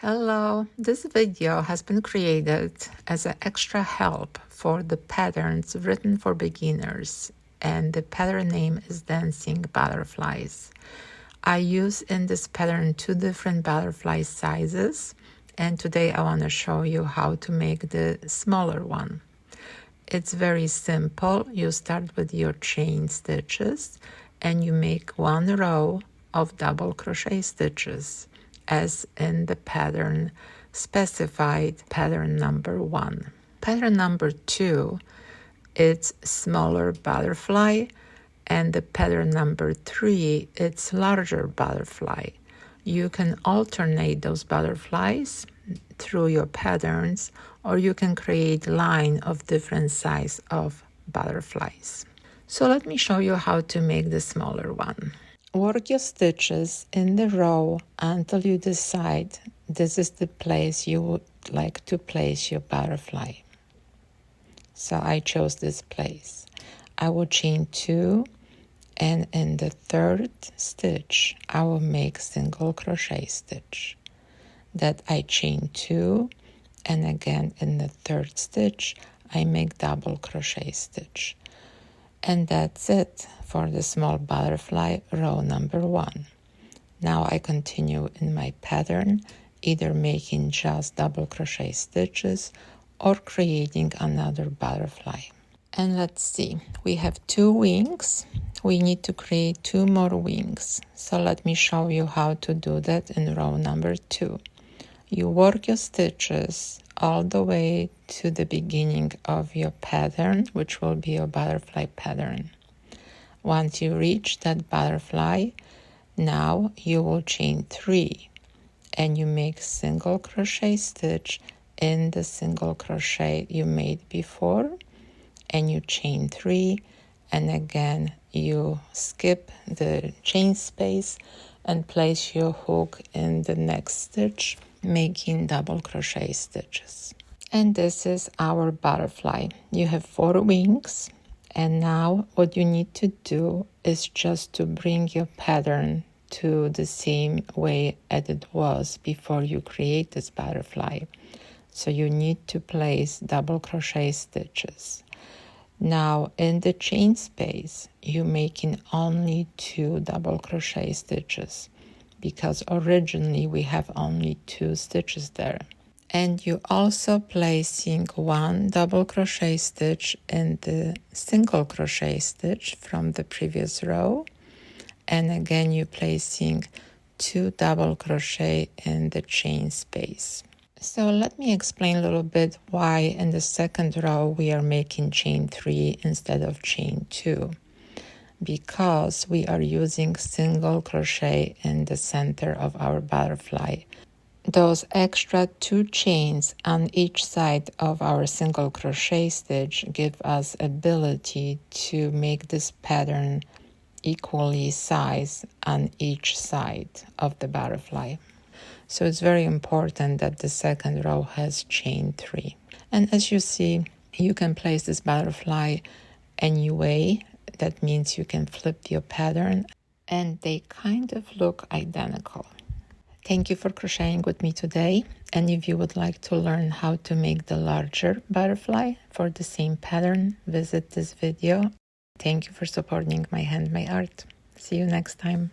Hello, this video has been created as an extra help for the patterns written for beginners, and the pattern name is Dancing Butterflies. I use in this pattern two different butterfly sizes, and today I want to show you how to make the smaller one. It's very simple. You start with your chain stitches and you make one row of double crochet stitches as in the pattern specified, pattern number 1. Pattern number 2, it's smaller butterfly, and the pattern number 3, it's larger butterfly. You can alternate those butterflies through your patterns, or you can create line of different size of butterflies. So let me show you how to make the smaller one. Work your stitches in the row until you decide this is the place you would like to place your butterfly. So I chose this place. I will chain 2, and in the third stitch I will make single crochet stitch. That I chain 2, and again in the third stitch I make double crochet stitch. And that's it for the small butterfly row number 1. Now I continue in my pattern, either making just double crochet stitches or creating another butterfly. And let's see, we have 2 wings. We need to create 2 more wings. So let me show you how to do that in row number 2. You work your stitches all the way to the beginning of your pattern, which will be your butterfly pattern. Once you reach that butterfly, now you will chain 3 and you make single crochet stitch in the single crochet you made before, and you chain 3, and again you skip the chain space and place your hook in the next stitch, making double crochet stitches. And this is our butterfly. You have 4 wings, and now what you need to do is just to bring your pattern to the same way as it was before you create this butterfly. So you need to place double crochet stitches. Now in the chain space you're making only 2 double crochet stitches, because originally we have only 2 stitches there. And you also placing 1 double crochet stitch in the single crochet stitch from the previous row, and again you placing 2 double crochet in the chain space. So let me explain a little bit why in the second row we are making chain 3 instead of chain 2. Because we are using single crochet in the center of our butterfly. Those extra 2 chains on each side of our single crochet stitch give us ability to make this pattern equally sized on each side of the butterfly. So it's very important that the second row has chain 3. And as you see, you can place this butterfly any way. That means you can flip your pattern and they kind of look identical. Thank you for crocheting with me today. And if you would like to learn how to make the larger butterfly for the same pattern, visit this video. Thank you for supporting my handmade art. See you next time.